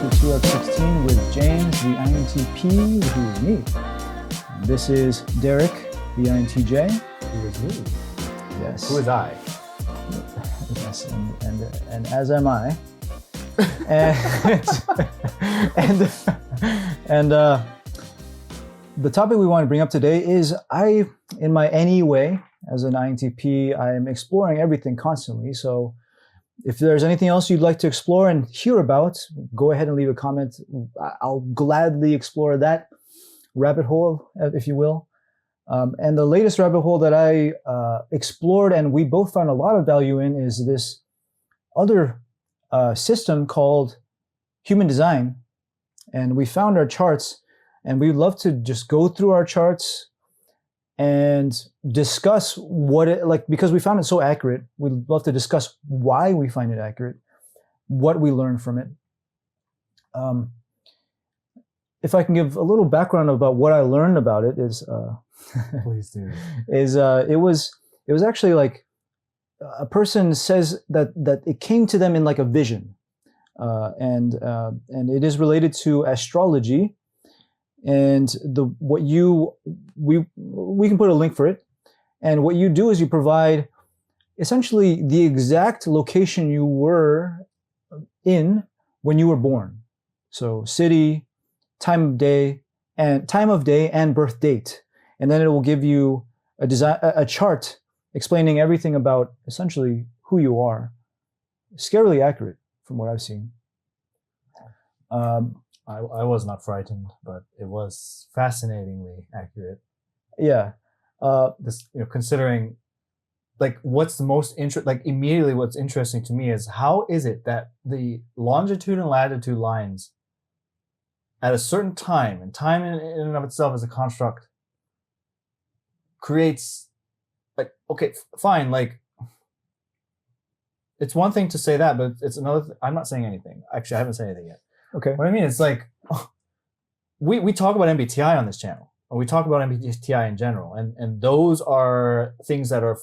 episode 216 with James, the INTP, who is me. And this is Derek, the INTJ. Who is me? Yes. Who is I? Yes, and as am I. And the topic we want to bring up today is in my any way, as an INTP, I am exploring everything constantly. So if there's anything else you'd like to explore and hear about, go ahead and leave a comment. I'll gladly explore that rabbit hole, if you will. And the latest rabbit hole that I explored and we both found a lot of value in is this other system called human design. And we found our charts, and we'd love to just go through our charts and discuss because we found it so accurate. We'd love to discuss why we find it accurate, what we learned from it. If I can give a little background about what I learned about it is, Please do. It was actually like a person says that it came to them in like a vision, and it is related to astrology. And we can put a link for it. And what you do is you provide essentially the exact location you were in when you were born. So city, time of day and birth date. And then it will give you a chart explaining everything about essentially who you are. Scarily accurate from what I've seen. I was not frightened, but it was fascinatingly accurate. Yeah. Considering, like, what's the most immediately what's interesting to me is how is it that the longitude and latitude lines at a certain time, and time in and of itself as a construct, creates, like, okay, fine, like, it's one thing to say that, but it's another. I'm not saying anything. Actually, I haven't said anything yet. Okay. What I mean is, like, we talk about MBTI on this channel, or we talk about MBTI in general, and those are things that are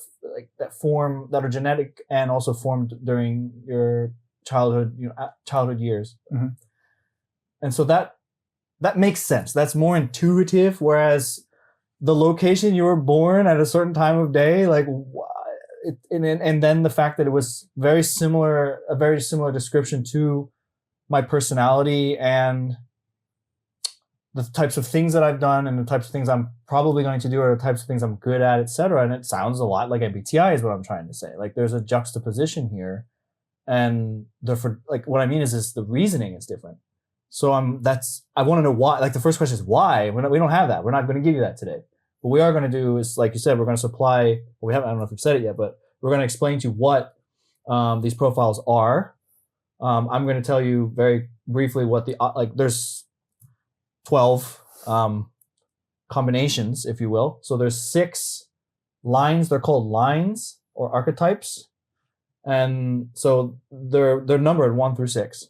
that are genetic and also formed during your childhood years, mm-hmm. And so that makes sense. That's more intuitive. Whereas the location you were born at a certain time of day, and then the fact that it was a very similar description to my personality and the types of things that I've done and the types of things I'm probably going to do or the types of things I'm good at, etc. And it sounds a lot like MBTI is what I'm trying to say. Like, there's a juxtaposition here, and therefore, like, what I mean is the reasoning is different. So I want to know why. Like, the first question is why. We don't have that. We're not going to give you that today. What we are going to do is, like you said, we're going to supply. I don't know if we've said it yet, but we're going to explain to you what these profiles are. I'm going to tell you very briefly what there's 12 combinations, if you will. So there's 6 lines. They're called lines or archetypes. And so they're numbered 1 through 6.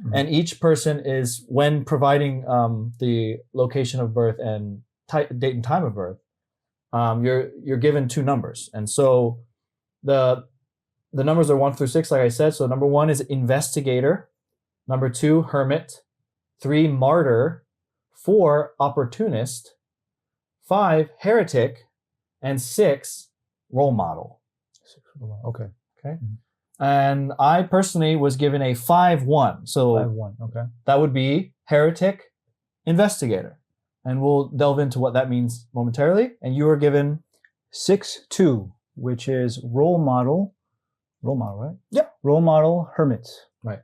Mm-hmm. And each person is, when providing the location of birth and date and time of birth, you're given 2 numbers. And so the numbers are 1 through 6, like I said. So number 1 is investigator. Number 2, hermit. 3, martyr. 4, opportunist. 5, heretic. And 6, role model. Okay. Mm-hmm. And I personally was given a 5-1. So 5-1. Okay. That would be heretic, investigator. And we'll delve into what that means momentarily. And you were given 6-2, which is role model. Role model, right? Yep. Role model, hermit. Right.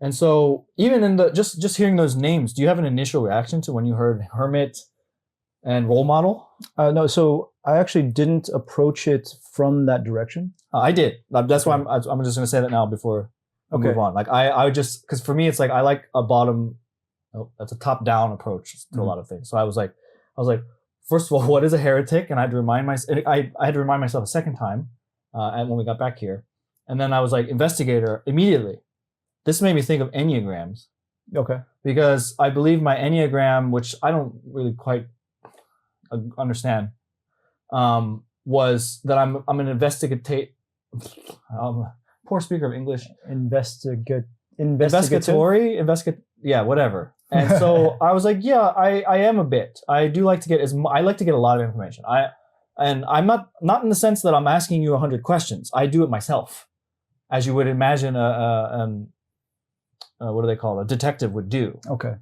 And so even in just hearing those names, do you have an initial reaction to when you heard hermit and role model? No, so I actually didn't approach it from that direction. I did. That's why I'm just going to say that now before we move on. Like, I just, because for me, it's like I like that's a top-down approach to a lot of things. So I was like, first of all, what is a heretic? And I had to remind myself a second time. And when we got back here, and then I was like, investigator immediately. This made me think of Enneagrams. Okay. Because I believe my Enneagram, which I don't really quite understand, was that I'm an poor speaker of English. Investigative? Yeah, whatever. And so I was like, yeah, I am a bit. I do like to get I like to get a lot of information. I'm not in the sense that I'm asking you 100 questions. I do it myself, as you would imagine what do they call it? A detective would do. Okay.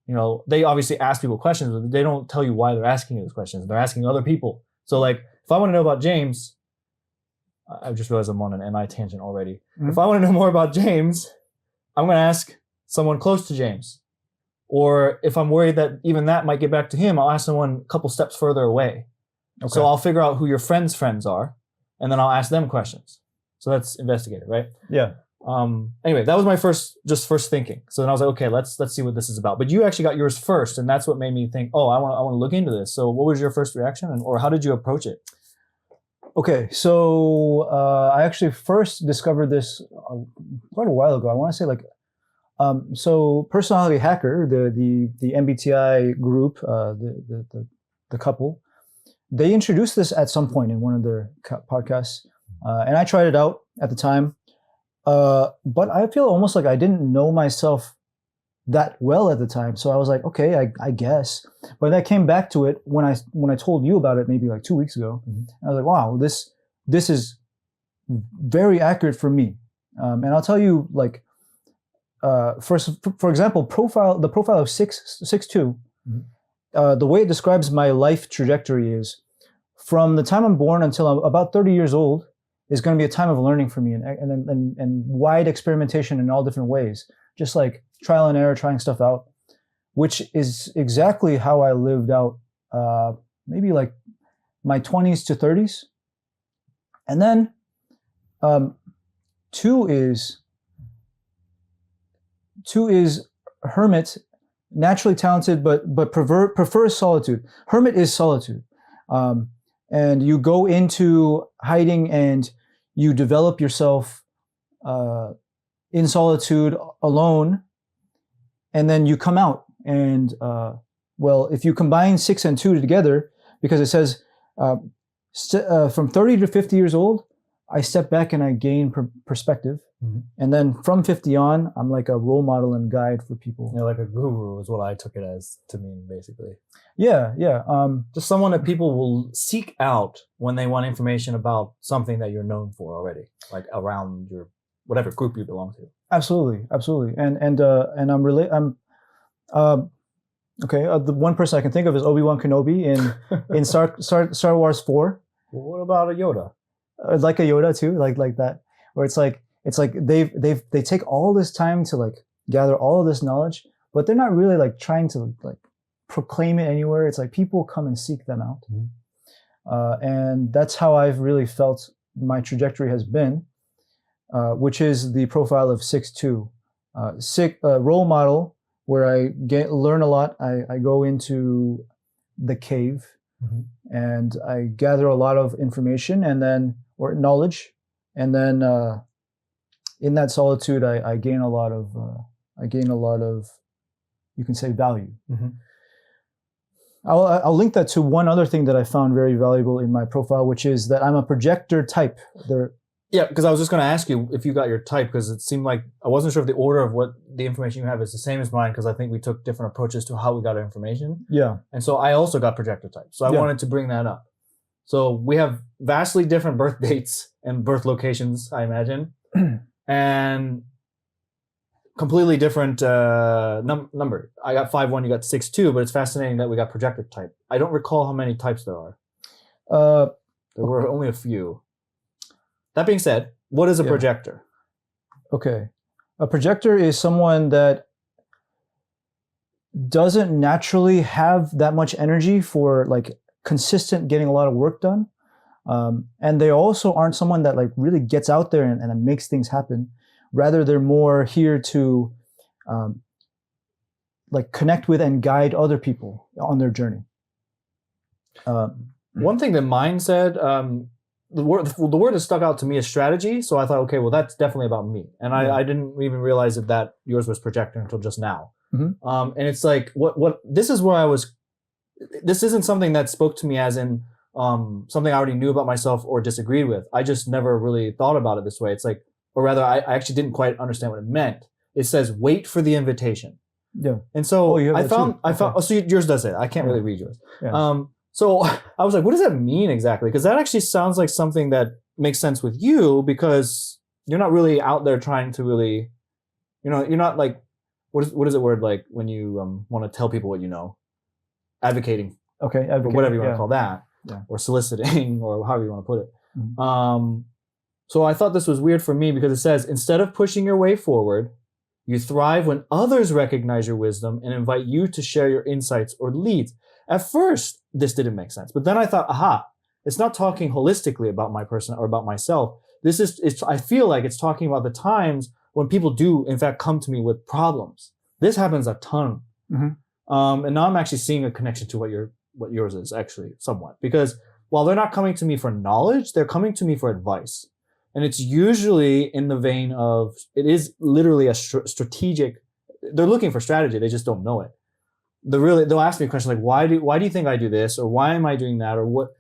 You know, they obviously ask people questions, but they don't tell you why they're asking you those questions. They're asking other people. So like, if I want to know about James, I just realized I'm on an MI tangent already. Mm-hmm. If I want to know more about James, I'm going to ask someone close to James. Or if I'm worried that even that might get back to him, I'll ask someone a couple steps further away. Okay. So I'll figure out who your friends' friends are, and then I'll ask them questions. So that's investigative, right? Yeah. Anyway, that was my first thinking. So then I was like, okay, let's see what this is about. But you actually got yours first, and that's what made me think, oh, I want to look into this. So what was your first reaction, or how did you approach it? Okay, so I actually first discovered this quite a while ago. I want to say so Personality Hacker, the MBTI group, the couple, they introduced this at some point in one of their podcasts, and I tried it out at the time. But I feel almost like I didn't know myself that well at the time. So I was like, okay, I guess. But I came back to it when I told you about it maybe like 2 weeks ago. Mm-hmm. I was like, wow, this is very accurate for me. And I'll tell you, like, for example, the profile of 6'2", mm-hmm. The way it describes my life trajectory is from the time I'm born until I'm about 30 years old is going to be a time of learning for me and wide experimentation in all different ways, just like trial and error, trying stuff out, which is exactly how I lived out maybe like my 20s to 30s. And then 2 is hermit, naturally talented, but prefers solitude. Hermit is solitude. And you go into hiding and you develop yourself in solitude alone, and then you come out. And well, if you combine 6 and 2 together, because it says from 30 to 50 years old, I step back and I gain perspective. Mm-hmm. And then from 50 on, I'm like a role model and guide for people. Yeah, like a guru is what I took it as to mean, basically. Yeah. Just someone that people will seek out when they want information about something that you're known for already, like around your whatever group you belong to. Absolutely. And the one person I can think of is Obi-Wan Kenobi in Star Wars 4. Well, what about a Yoda? Like a Yoda too, like that, where it's like they take all this time to like gather all of this knowledge, but they're not really like trying to like proclaim it anywhere. It's like people come and seek them out. Mm-hmm. And that's how I've really felt my trajectory has been, which is the profile of 6'2", role model, where I learn a lot. I go into the cave, mm-hmm. and I gather a lot of information or knowledge, and then in that solitude, I gain a lot of you can say value. Mm-hmm. I'll link that to one other thing that I found very valuable in my profile, which is that I'm a projector type. Yeah, because I was just going to ask you if you got your type, because it seemed like I wasn't sure if the order of what the information you have is the same as mine, because I think we took different approaches to how we got our information. Yeah. And so I also got projector type. So I wanted to bring that up. So we have vastly different birth dates and birth locations, I imagine, and completely different number. I got 5'1", you got 6'2", but it's fascinating that we got projector type. I don't recall how many types there are. There were only a few. That being said, what is a projector? Okay. A projector is someone that doesn't naturally have that much energy for like consistent getting a lot of work done. And they also aren't someone that like really gets out there and makes things happen. Rather, they're more here to like connect with and guide other people on their journey. One thing that mine said, the word that stuck out to me is strategy. So I thought, okay, well, that's definitely about me. And I didn't even realize that yours was projector until just now. Mm-hmm. And it's like, this is where this isn't something that spoke to me as in something I already knew about myself or disagreed with. I just never really thought about it this way. It's like, or rather, I actually didn't quite understand what it meant. it says wait for the invitation. Yeah. And so you have I that found, too. I found, Okay. oh, so yours does it. I can't really read yours. Yeah. So I was like, what does that mean exactly? Because that actually sounds like something that makes sense with you, because you're not really out there trying to really, you're not like, what is the word like when you want to tell people what you know? Advocating, Okay. or whatever you want to yeah. call that, Yeah. or soliciting, or however you want to put it. Mhm. So I thought this was weird for me because it says, instead of pushing your way forward, you thrive when others recognize your wisdom and invite you to share your insights or leads. At first, this didn't make sense. But then I thought, aha, it's not talking holistically about my person or about myself. I feel like it's talking about the times when people do, in fact, come to me with problems. This happens a ton. Mhm. And now I'm actually seeing a connection to what yours is, actually, somewhat. Because while they're not coming to me for knowledge, they're coming to me for advice. And it's usually in the vein of, it is literally a strategic, they're looking for strategy, they just don't know it. They'll ask me a question like, why do you think I do this? Or why am I doing that? Or what,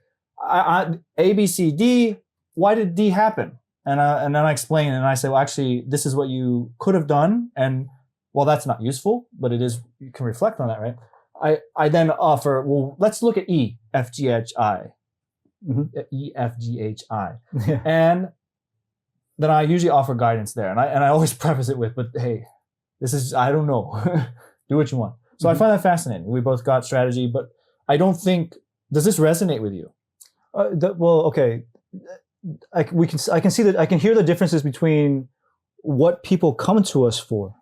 A, B, C, D, why did D happen? And then I explain, and I say, well, actually, this is what you could have done. And well, that's not useful, but it is, you can reflect on that, right? I then offer, well, let's look at E, F, G, H, I. E, F, G, H, I. Yeah. And then I usually offer guidance there. And I always preface it with, but hey, this is, I don't know. Do what you want. So I find that fascinating. We both got strategy, but I don't think, does this resonate with you? Well, okay. I can see that, I can hear the differences between what people come to us for,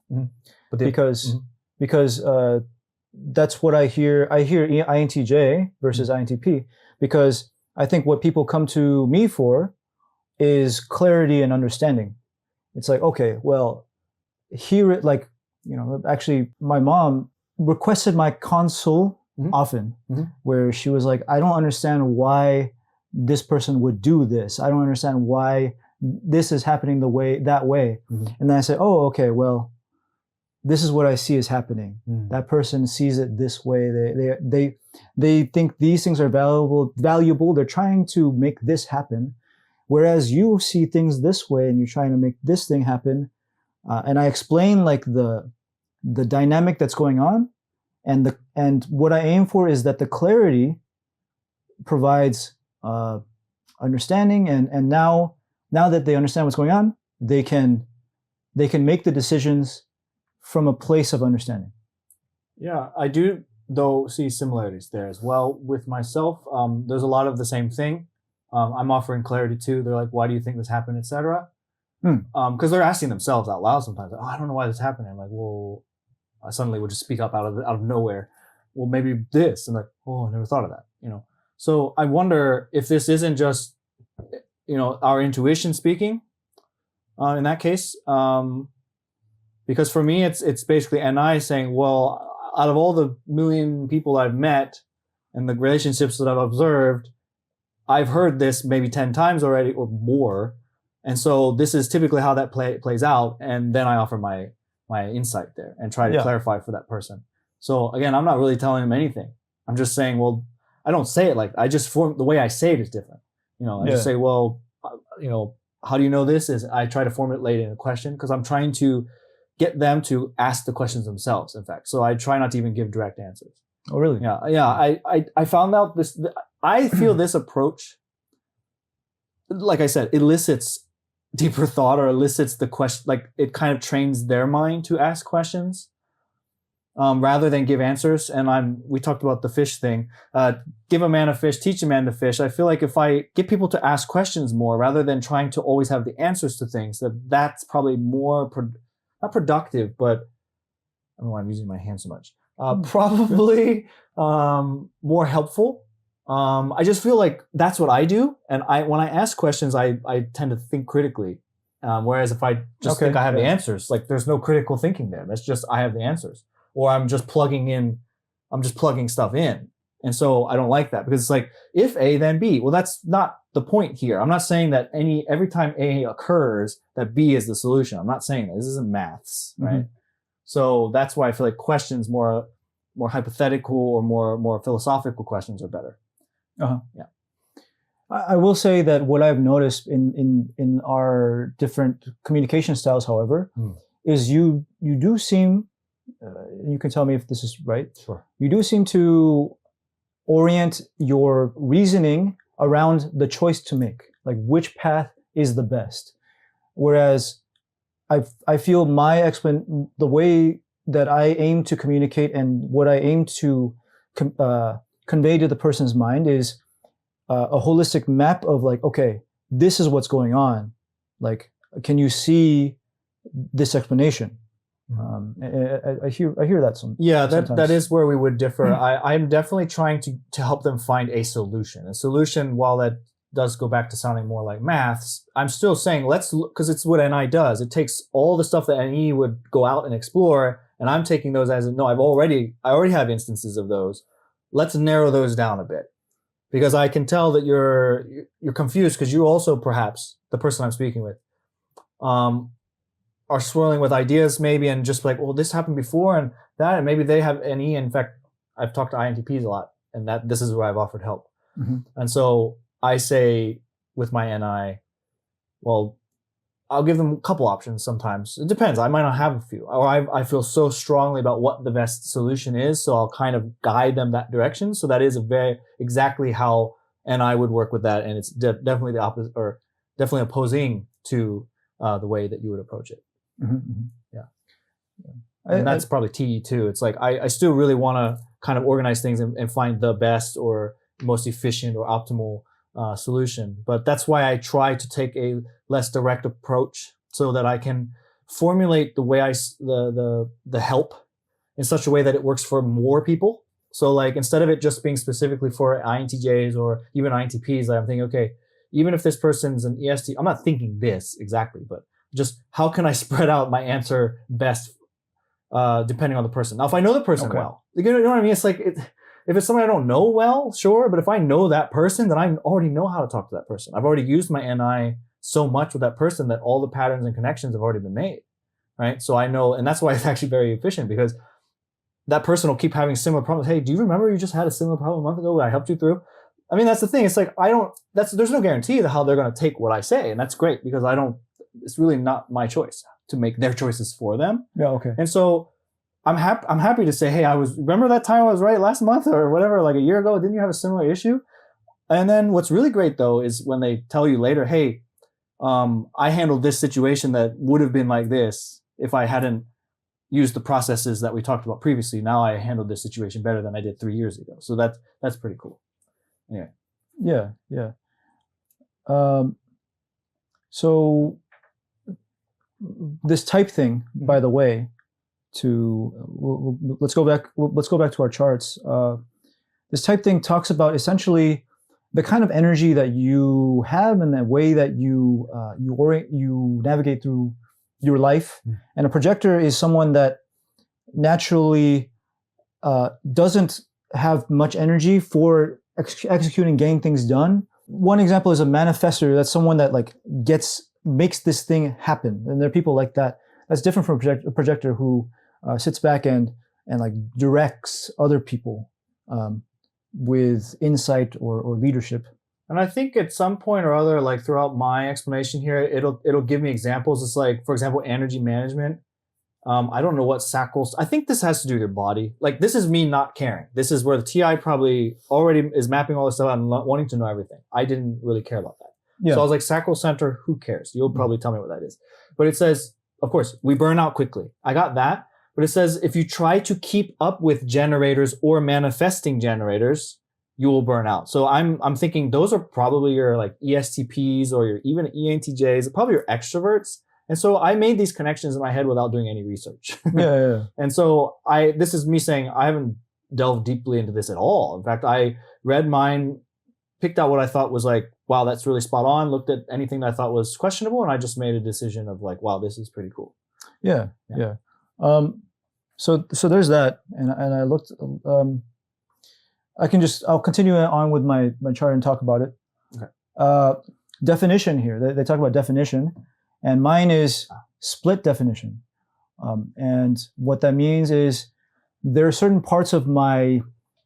because that's what I hear. I hear INTJ versus INTP, because I think what people come to me for is clarity and understanding. It's like, okay, well, here, like, actually, my mom requested my console often, where she was like, I don't understand why this person would do this. I don't understand why this is happening that way. And then I said, oh, okay, well, this is what I see is happening. That person sees it this way. They think these things are valuable. They're trying to make this happen. Whereas you see things this way and you're trying to make this thing happen. And I explain like the dynamic that's going on. And what I aim for is that the clarity provides understanding. And now that they understand what's going on, they can make the decisions from a place of understanding. Yeah, I do, though, see similarities there as well with myself. There's a lot of the same thing. I'm offering clarity too. They're like, why do you think this happened, etc. Because they're asking themselves out loud sometimes. Oh, I don't know why this is happening. I'm like, well, I suddenly would just speak up out of nowhere. Well, maybe this. And like, oh, I never thought of that. So I wonder if this isn't just, our intuition speaking. In that case, because for me, it's basically NI saying, well, out of all the million people I've met and the relationships that I've observed, I've heard this maybe 10 times already or more. And so this is typically how that plays out. And then I offer my insight there and try to clarify for that person. So again, I'm not really telling them anything. I'm just saying, well, I don't say it like, I just the way I say it is different. I just say, well, how do you know this? Is I try to formulate it in a question because I'm trying to get them to ask the questions themselves, in fact. So I try not to even give direct answers. Oh, really? Yeah. I found out this, I feel this approach, like I said, elicits deeper thought or elicits the question, like it kind of trains their mind to ask questions rather than give answers. And we talked about the fish thing. Give a man a fish, teach a man to fish. I feel like if I get people to ask questions more rather than trying to always have the answers to things, that's probably more, not productive, but I don't know why I'm using my hand so much. Probably more helpful. I just feel like that's what I do. And when I ask questions, I tend to think critically. Whereas if I just think I have the answers, like there's no critical thinking there. That's just, I have the answers. Or I'm just plugging stuff in. And so I don't like that because it's like, if A, then B. Well, that's not the point here. I'm not saying that every time A occurs, that B is the solution. I'm not saying that. This isn't maths, right? So that's why I feel like questions more hypothetical or more philosophical questions are better. Yeah. I will say that what I've noticed in our different communication styles, however, is you do seem, you can tell me if this is right. Sure. You do seem to orient your reasoning around the choice to make, like which path is the best. Whereas I feel the way that I aim to communicate and what I aim to convey to the person's mind is a holistic map of like, okay, this is what's going on. Like, can you see this explanation? I hear that some. Yeah, sometimes. that is where we would differ. I'm definitely trying to help them find a solution. A solution, while that does go back to sounding more like maths, I'm still saying let's look, because it's what NI does. It takes all the stuff that NE would go out and explore, and I'm taking those as no, I already have instances of those. Let's narrow those down a bit, because I can tell that you're confused, because you also, perhaps the person I'm speaking with, are swirling with ideas maybe, and just like, well, this happened before and that, and maybe they have NE. In fact, I've talked to INTPs a lot, and that this is where I've offered help. And so I say with my NI, well, I'll give them a couple options sometimes. It depends. I might not have a few, or I feel so strongly about what the best solution is, so I'll kind of guide them that direction. So that is exactly how NI would work with that, and it's definitely the opposite, or definitely opposing to the way that you would approach it. Yeah. And that's probably TE too. It's like I still really want to kind of organize things and find the best or most efficient or optimal solution. But that's why I try to take a less direct approach, so that I can formulate the way the help in such a way that it works for more people. So like, instead of it just being specifically for INTJs or even INTPs, I'm thinking, okay, even if this person's an EST, I'm not thinking this exactly, but just how can I spread out my answer best depending on the person. Now, if I know the person well, you know what I mean? It's like, if it's someone I don't know well, sure. But if I know that person, then I already know how to talk to that person. I've already used my NI so much with that person that all the patterns and connections have already been made, right? So I know, and that's why it's actually very efficient, because that person will keep having similar problems. Hey, do you remember you just had a similar problem a month ago that I helped you through? I mean, that's the thing. It's like, there's no guarantee that how they're going to take what I say. And that's great, because it's really not my choice to make their choices for them. Yeah, okay. And so I'm happy to say, hey, remember that time I was right last month or whatever, like a year ago, didn't you have a similar issue? And then what's really great though is when they tell you later, hey, I handled this situation that would have been like this if I hadn't used the processes that we talked about previously. Now I handled this situation better than I did 3 years ago. So that's pretty cool. Anyway. Yeah. So this type thing, by the way, let's go back to our charts. This type thing talks about essentially the kind of energy that you have and the way that you navigate through your life. And a projector is someone that naturally doesn't have much energy for executing, getting things done. One example is a manifestor. That's someone that like makes this thing happen. And there are people like that. That's different from a projector who sits back and like directs other people with insight or leadership. And I think at some point or other, like throughout my explanation here, it'll give me examples. It's like, for example, energy management. I don't know what Sackles. I think this has to do with your body. Like, this is me not caring. This is where the TI probably already is mapping all this stuff out and wanting to know everything. I didn't really care about that. Yeah. So I was like, Sackle Center, who cares? You'll probably tell me what that is. But it says, of course, we burn out quickly. I got that. But it says, if you try to keep up with generators or manifesting generators, you will burn out. So I'm thinking those are probably your like ESTPs or your even ENTJs, probably your extroverts. And so I made these connections in my head without doing any research. Yeah. And so this is me saying I haven't delved deeply into this at all. In fact, I read mine, picked out what I thought was like, wow, that's really spot on, looked at anything that I thought was questionable, and I just made a decision of like, wow, this is pretty cool. Yeah. So there's that, and I looked. I'll continue on with my chart and talk about it. Okay. Definition here. They talk about definition, and mine is split definition. And what that means is there are certain parts of my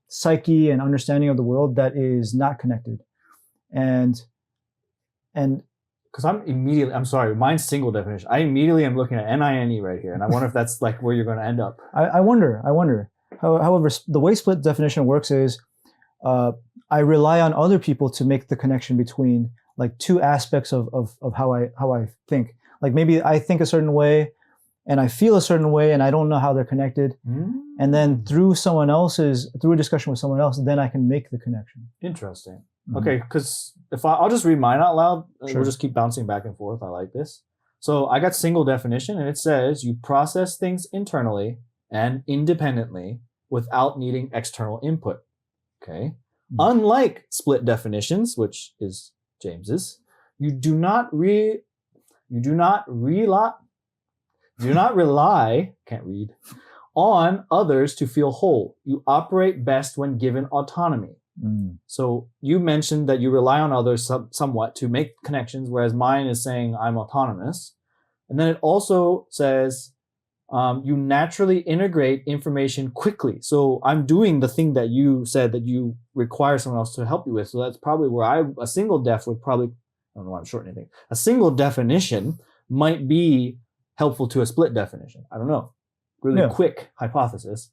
psyche and understanding of the world that is not connected, and because I'm sorry, mine's single definition. I immediately am looking at NINE right here, and I wonder if that's like where you're going to end up. I wonder. However, the way split definition works is I rely on other people to make the connection between like two aspects of how I think. Like maybe I think a certain way and I feel a certain way and I don't know how they're connected. And then through a discussion with someone else, then I can make the connection. Interesting. Okay, because I'll just read mine out loud. Sure. We'll just keep bouncing back and forth. I like this. So I got single definition, and it says you process things internally and independently without needing external input. Okay. Unlike split definitions, which is James's, you do not rely, can't read, on others to feel whole. You operate best when given autonomy. So you mentioned that you rely on others somewhat to make connections, whereas mine is saying I'm autonomous. And then it also says you naturally integrate information quickly. So I'm doing the thing that you said that you require someone else to help you with. So that's probably where a single def would probably, I don't know why I'm shortening anything. A single definition might be helpful to a split definition. I don't know. Really quick hypothesis.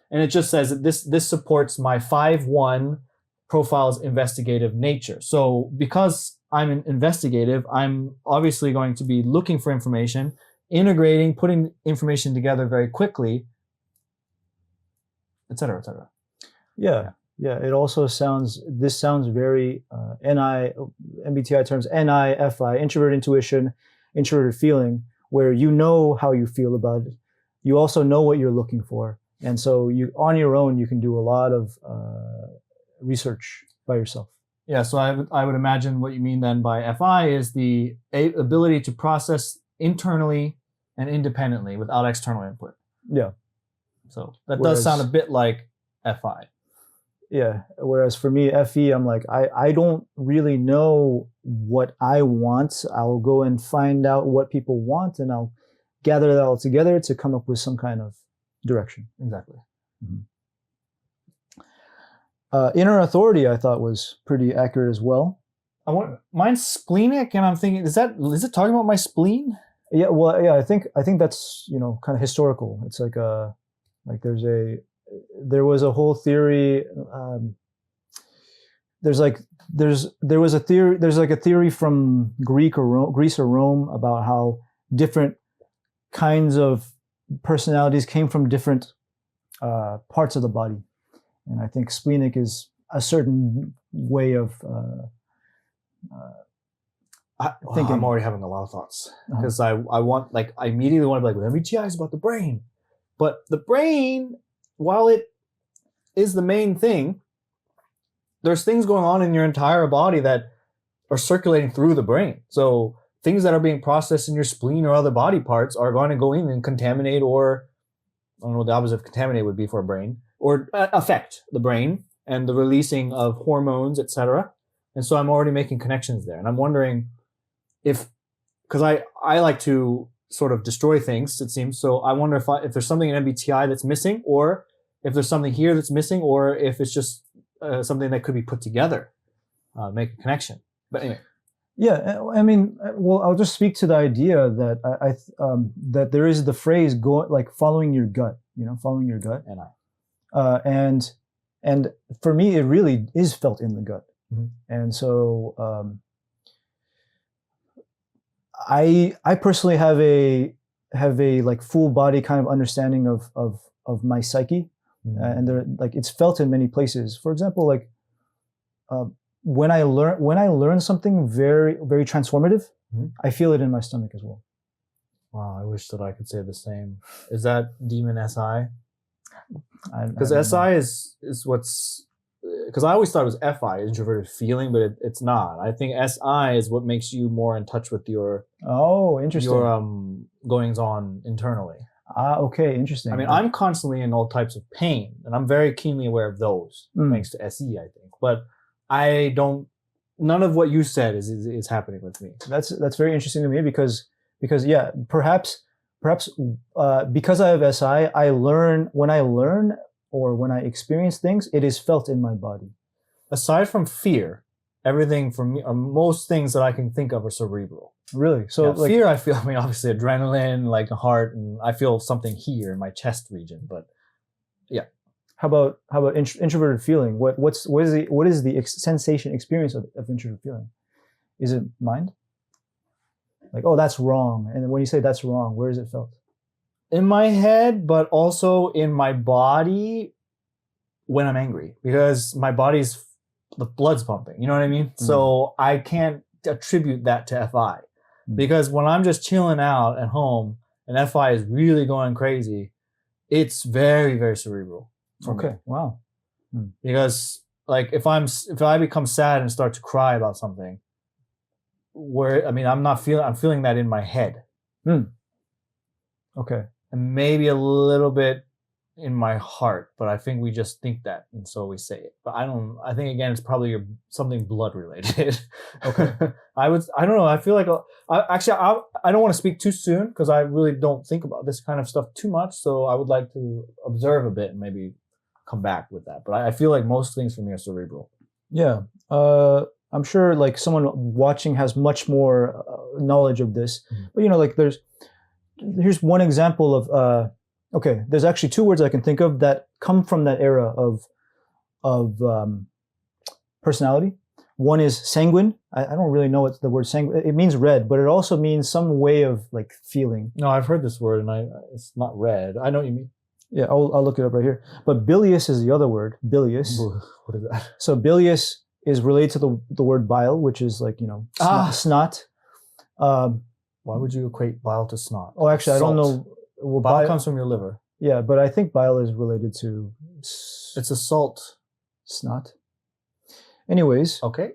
And it just says that this supports my 5-1 profile's investigative nature. So because I'm an investigative, I'm obviously going to be looking for information, integrating, putting information together very quickly, et cetera, et cetera. Yeah. It also sounds very MBTI terms, NI, FI, introvert intuition, introverted feeling, where you know how you feel about it. You also know what you're looking for. And so you, on your own, you can do a lot of research by yourself. Yeah, so I would imagine what you mean then by FI is the ability to process internally and independently without external input. Yeah. So that does sound a bit like FI. Yeah. Whereas for me, FE, I'm like, I don't really know what I want. I'll go and find out what people want and I'll gather that all together to come up with some kind of direction. Exactly. Inner authority, I thought, was pretty accurate as well. Mine's splenic, and I'm thinking, is it talking about my spleen? Yeah, well, yeah, I think that's kind of historical. It's like there was a whole theory. There's like a theory from Greece or Rome about how different kinds of personalities came from different parts of the body, and I think splenic is a certain way of thinking. I'm already having a lot of thoughts because I immediately want to be like, well, MBTI is about the brain, but the brain, while it is the main thing, there's things going on in your entire body that are circulating through the brain. So things that are being processed in your spleen or other body parts are going to go in and contaminate, or I don't know what the opposite of contaminate would be for a brain, or affect the brain and the releasing of hormones, etc. And so I'm already making connections there. And I'm wondering because I like to sort of destroy things, it seems. So I wonder if there's something in MBTI that's missing, or if there's something here that's missing, or if it's just something that could be put together, make a connection. But anyway. Yeah, I mean, well, I'll just speak to the idea that that there is the phrase following your gut, following your gut. And for me, it really is felt in the gut. And so I personally have a like full body kind of understanding of my psyche, and it's felt in many places. For example, when I learn something very, very transformative, I feel it in my stomach as well. Wow, I wish that I could say the same. Is that demon SI? Because SI is what's, because I always thought it was FI, introverted feeling, but it's not. I think SI is what makes you more in touch with your interesting, your goings on internally. Okay, interesting. I mean, I'm constantly in all types of pain, and I'm very keenly aware of those, thanks to SE, I think. But none of what you said is happening with me. That's very interesting to me because yeah, perhaps because I have SI, when I learn or when I experience things, it is felt in my body. Aside from fear everything for me, or most things that I can think of are cerebral. Really? So like fear, I feel, I mean, obviously adrenaline, like the heart, and I feel something here in my chest region. But how about introverted feeling? What is the sensation experience of introverted feeling? Is it mind? Like, oh, that's wrong. And then when you say that's wrong, where is it felt? In my head, but also in my body when I'm angry, because my body's, the blood's pumping. You know what I mean? So I can't attribute that to FI. Because when I'm just chilling out at home and FI is really going crazy, it's very, very cerebral for me. Wow. Because like if I become sad and start to cry about something, I'm feeling that in my head. Okay. And maybe a little bit in my heart, but I think we just think that, and so we say it. But I think again it's probably something blood related. Okay. I don't know. I feel like I don't want to speak too soon because I really don't think about this kind of stuff too much. So I would like to observe a bit and maybe come back with that. But I feel like most things for me are cerebral. Yeah. I'm sure like someone watching has much more knowledge of this. But like here's one example of okay, there's actually two words I can think of that come from that era of personality. One is sanguine. I don't really know what the word sanguine. It means red, but it also means some way of like feeling. No, I've heard this word, and it's not red. I know what you mean. Yeah, I'll look it up right here. But bilious is the other word. Bilious. What is that? So bilious is related to the word bile, which is like snot. Why would you equate bile to snot? Oh, actually, Salt. I don't know. Well, bile comes from your liver. Yeah, but I think bile is related to It's a salt. snot. Anyways, Okay.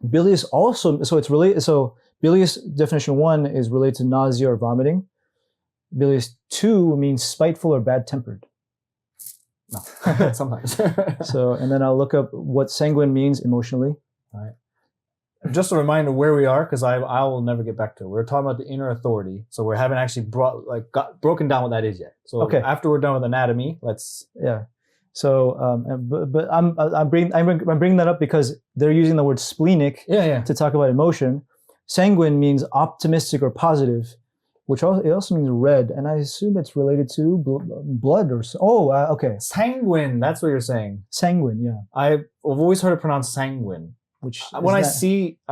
bilious also, so it's related. So bilious definition 1 is related to nausea or vomiting. Bilious 2 means spiteful or bad tempered. No, sometimes. So, and then I'll look up what sanguine means emotionally. All right. Just a reminder where we are, because I will never get back to it. We're talking about the inner authority, so we haven't actually broken down what that is yet. So after we're done with anatomy, let's. Yeah. So, but I'm bringing that up because they're using the word splenic to talk about emotion. Sanguine means optimistic or positive, which it also means red, and I assume it's related to blood or okay. Sanguine. That's what you're saying. Sanguine. Yeah. I've always heard it pronounced sanguine. Which when I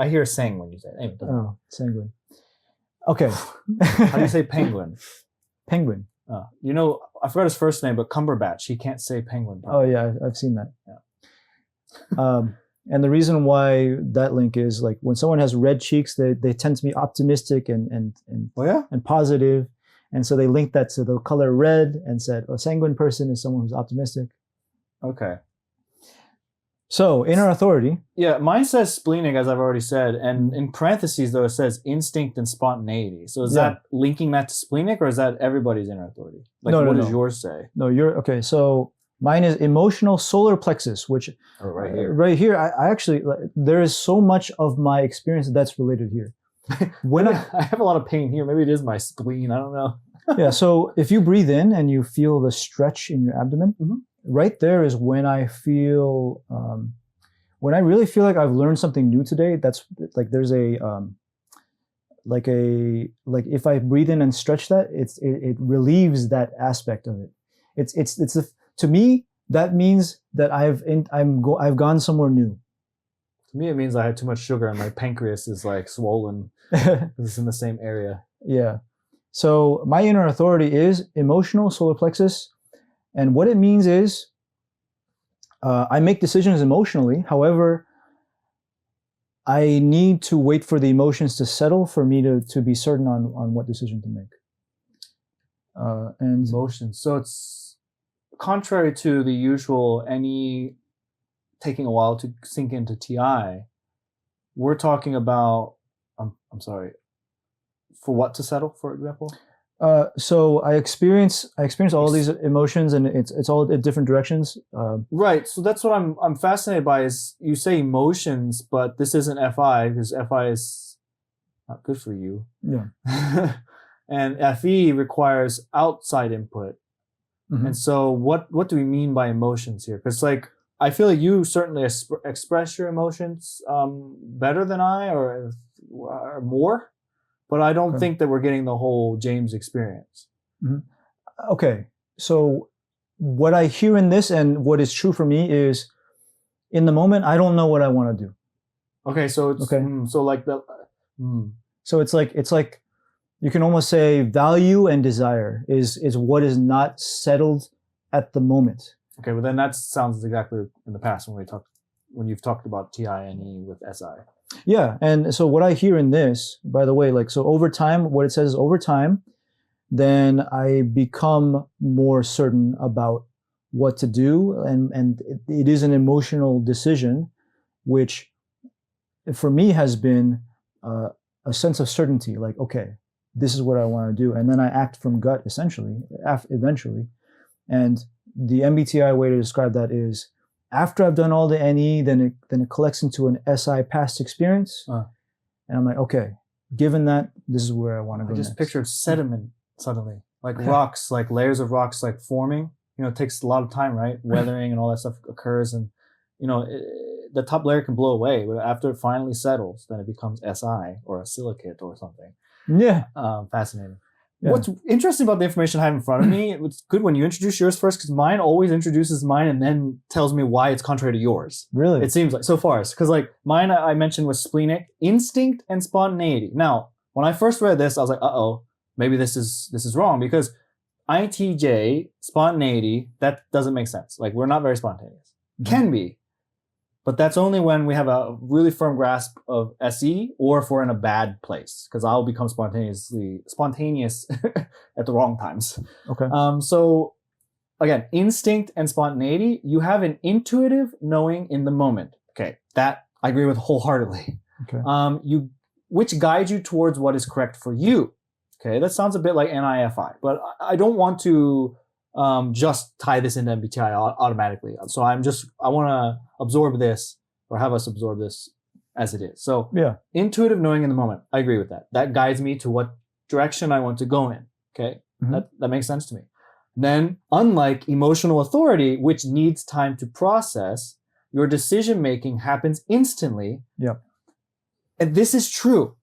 hear sanguine, you say. Anyway, sanguine. Okay. How do you say penguin? Penguin. I forgot his first name, but Cumberbatch. He can't say penguin. Oh yeah, I've seen that. Yeah. And the reason why that link is like when someone has red cheeks, they tend to be optimistic and positive, and so they link that to the color red and said a sanguine person is someone who's optimistic. Okay. So inner authority. Yeah, mine says splenic, as I've already said, and in parentheses though it says instinct and spontaneity. So is that linking that to splenic, or is that everybody's inner authority? Like what does yours say? No, okay. So mine is emotional solar plexus, which right here. Right here, I actually there is so much of my experience that's related here. When I have a lot of pain here. Maybe it is my spleen. I don't know. Yeah. So if you breathe in and you feel the stretch in your abdomen. Right there is when I feel, when I really feel like I've learned something new today. That's like there's like if I breathe in and stretch that, it relieves that aspect of it. To me that means that I've gone somewhere new. To me, it means I had too much sugar and my pancreas is like swollen. It's in the same area. Yeah. So my inner authority is emotional solar plexus. And what it means is I make decisions emotionally. However, I need to wait for the emotions to settle for me to be certain on what decision to make. And emotions. So it's contrary to the usual taking a while to sink into TI. We're talking about, I'm sorry, for what to settle, for example? So I experience all these emotions, and it's all in different directions. Right. So that's what I'm fascinated by. Is you say emotions, but this isn't FI because FI is not good for you. Yeah. And FE requires outside input. And so what do we mean by emotions here? Because like I feel like you certainly express your emotions better than I, or more, but I don't Okay. think that we're getting the whole James experience. Okay, so what I hear in this and what is true for me is, in the moment, I don't know what I want to do. Okay, so it's Okay. so like the So it's like you can almost say value and desire is what is not settled at the moment. okay, but then that sounds exactly in the past when you've talked about TINE with SI. Yeah, and so what I hear in this, by the way, like, so over time, what it says is over time, then I become more certain about what to do, and it is an emotional decision, which for me has been a sense of certainty, like, okay, this is what I want to do, and then I act from gut essentially, eventually. And the MBTI way to describe that is, after I've done all the NE, then it collects into an SI past experience, and I'm like, okay, given that, this is where I want to go. I just next. pictured sediment suddenly, like rocks, like layers of rocks, like forming. It takes a lot of time, right? Weathering and all that stuff occurs, and the top layer can blow away, but after it finally settles, then it becomes SI or a silicate or something. Yeah. Fascinating. Yeah. What's interesting about the information I have in front of me, it's good when you introduce yours first, because mine always introduces mine and then tells me why it's contrary to yours. Really? It seems like, so far. Because like mine I mentioned was splenic, instinct, and spontaneity. Now, when I first read this, I was like, uh-oh, maybe this is wrong, because INTJ, spontaneity, that doesn't make sense. Like, we're not very spontaneous. Can be, but that's only when we have a really firm grasp of SE, or if we're in a bad place, because I'll become spontaneous at the wrong times. Okay. So again, instinct and spontaneity, you have an intuitive knowing in the moment. Okay, that I agree with wholeheartedly. Okay. Which guides you towards what is correct for you. Okay, that sounds a bit like NIFI, but I don't want to just tie this into MBTI automatically. So I want to absorb this, or have us absorb this as it is. So Yeah. Intuitive knowing in the moment. I agree with that. That guides me to what direction I want to go in. Okay. That makes sense to me. Then, unlike emotional authority, which needs time to process, your decision making happens instantly. Yep. And this is true.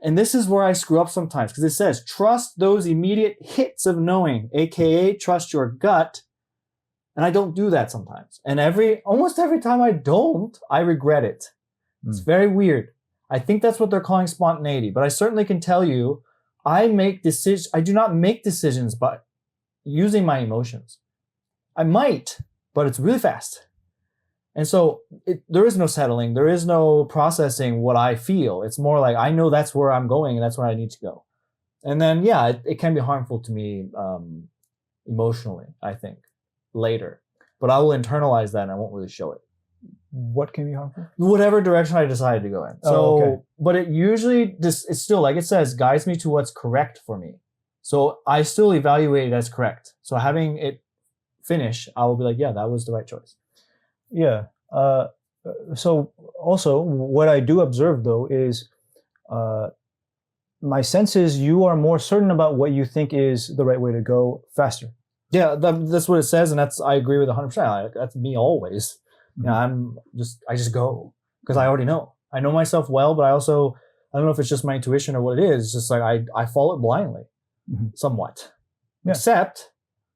And this is where I screw up sometimes, because it says, trust those immediate hits of knowing, aka trust your gut. And I don't do that sometimes. And almost every time I don't, I regret it. It's very weird. I think that's what they're calling spontaneity. But I certainly can tell you, I do not make decisions by using my emotions. I might, but it's really fast. And so there is no settling. There is no processing what I feel. It's more like, I know that's where I'm going and that's where I need to go. And then, yeah, it can be harmful to me emotionally, I think, later. But I will internalize that and I won't really show it. What can be harmful? Whatever direction I decide to go in. So, okay. But it usually it's still, like it says, guides me to what's correct for me. So I still evaluate it as correct. So having it finish, I will be like, yeah, that was the right choice. Yeah. So also, what I do observe though is, my sense is you are more certain about what you think is the right way to go faster. Yeah, that's what it says, and I agree with 100%. That's me always. Yeah, I just go because I already know. I know myself well, but I don't know if it's just my intuition or what it is. It's just like I follow it blindly, somewhat. Yeah. Except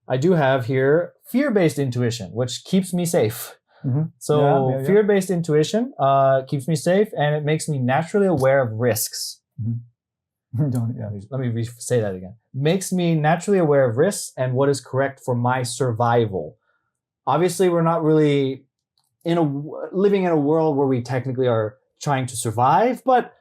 I do have here fear-based intuition, which keeps me safe. So fear-based intuition keeps me safe, and it makes me naturally aware of risks. Let me say that again. Makes me naturally aware of risks and what is correct for my survival. Obviously, we're not really living in a world where we technically are trying to survive, but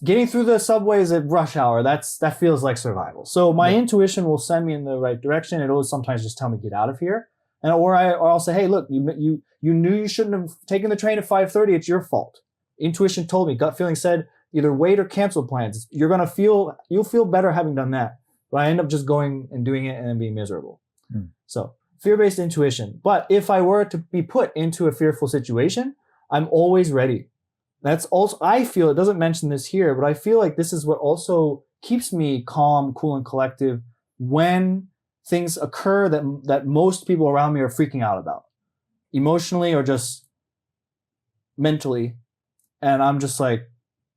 getting through the subways at rush hour, that feels like survival. So my intuition will send me in the right direction. It'll sometimes just tell me, get out of here. Or I'll say, hey, look, you knew you shouldn't have taken the train at 5:30. It's your fault. Intuition told me, gut feeling said, either wait or cancel plans. You'll feel better having done that. But I end up just going and doing it and then being miserable. So fear-based intuition. But if I were to be put into a fearful situation, I'm always ready. That's also, I feel, it doesn't mention this here, but I feel like this is what also keeps me calm, cool, and collective when things occur that most people around me are freaking out about, emotionally or just mentally, and I'm just like,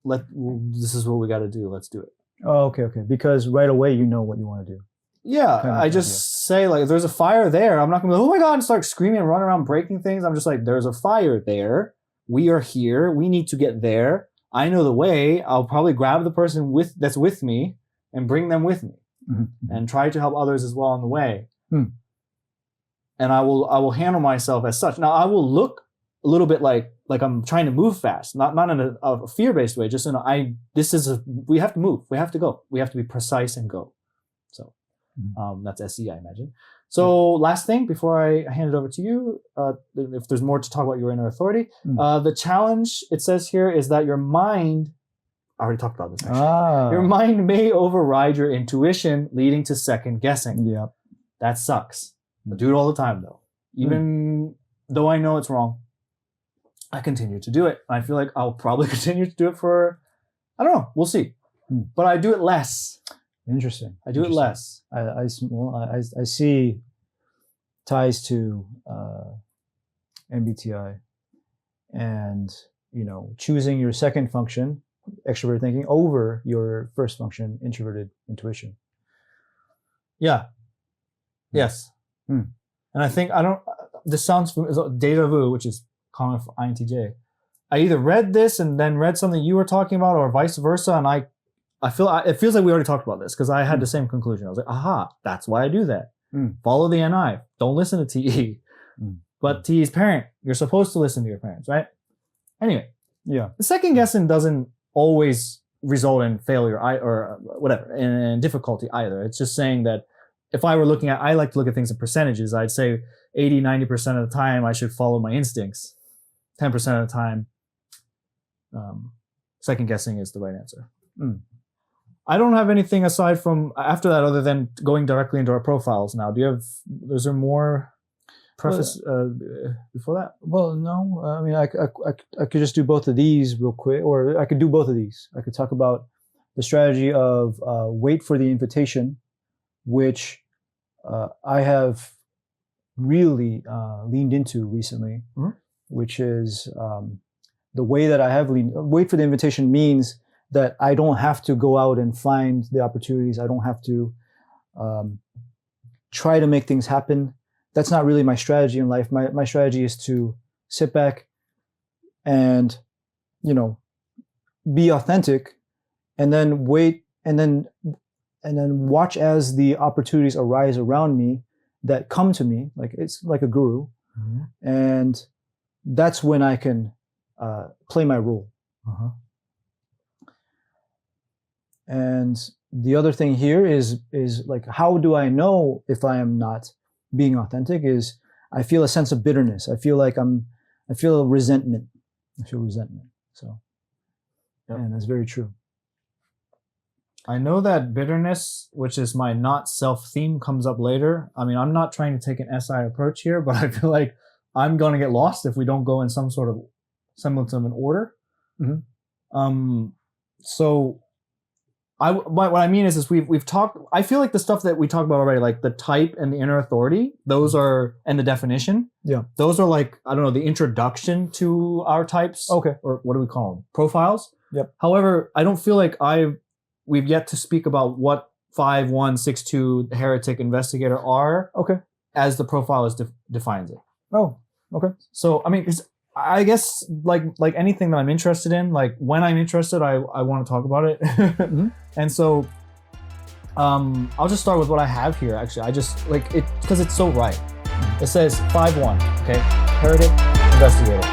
this is what we got to do. Let's do it. Oh, okay. Because right away you know what you want to do. Yeah, Kind of I just say like, if there's a fire there, I'm not gonna be like, oh my god, and start screaming and run around breaking things. I'm just like, there's a fire there. We are here. We need to get there. I know the way. I'll probably grab the person that's with me and bring them with me, and try to help others as well on the way. And I will handle myself as such. Now I will look a little bit like I'm trying to move fast, not in a fear-based way. Just in we have to move. We have to go. We have to be precise and go. So. That's SE, I imagine. So last thing before I hand it over to you, if there's more to talk about your inner authority, the challenge it says here is that your mind, I already talked about this actually. Your mind may override your intuition, leading to second guessing. Yep. That sucks. I do it all the time though. Even though I know it's wrong, I continue to do it. I feel like I'll probably continue to do it for, I don't know, we'll see. But I do it less. Interesting. I do it less. I see ties to MBTI, and choosing your second function, extroverted thinking, over your first function, introverted intuition. Yeah. Yes. And I think this sounds deja vu, which is common for INTJ. I either read this and then read something you were talking about, or vice versa, and it feels like we already talked about this because I had the same conclusion. I was like, aha, that's why I do that. Follow the NI. Don't listen to TE. But TE's parent, you're supposed to listen to your parents, right? Anyway, the second guessing doesn't always result in failure or whatever, in difficulty either. It's just saying that if I like to look at things in percentages, I'd say 80, 90% of the time I should follow my instincts. 10% of the time, second guessing is the right answer. I don't have anything aside from after that other than going directly into our profiles now. Is there more preface before that? Well, no. I mean, I could just do both of these real quick, or I could do both of these. I could talk about the strategy of wait for the invitation, which I have really leaned into recently, which is the way that I have wait for the invitation means that I don't have to go out and find the opportunities. I don't have to try to make things happen. That's not really my strategy in life. My strategy is to sit back and, be authentic, and then wait, and then watch as the opportunities arise around me that come to me. Like it's like a guru. And that's when I can play my role. And the other thing here is like, how do I know if I am not being authentic? Is I feel a sense of bitterness. I feel resentment. So, and that's very true. I know that bitterness, which is my not self theme, comes up later. I mean, I'm not trying to take an SI approach here, but I feel like I'm going to get lost if we don't go in some sort of semblance of an order. So what I mean is we've talked, I feel like the stuff that we talked about already, like the type and the inner authority, those are, and the definition. Those are like, I don't know, the introduction to our types. Okay. Or what do we call them? Profiles. Yep. However, I don't feel like we've yet to speak about what 5162 heretic investigator are. Okay. As the profile defines it. Oh, okay. So, I mean, I guess like anything that I'm interested in, like when I'm interested, I want to talk about it. And so I'll just start with what I have here. Actually, I just like it because it's so right. It says 5-1, okay? Heretic investigator.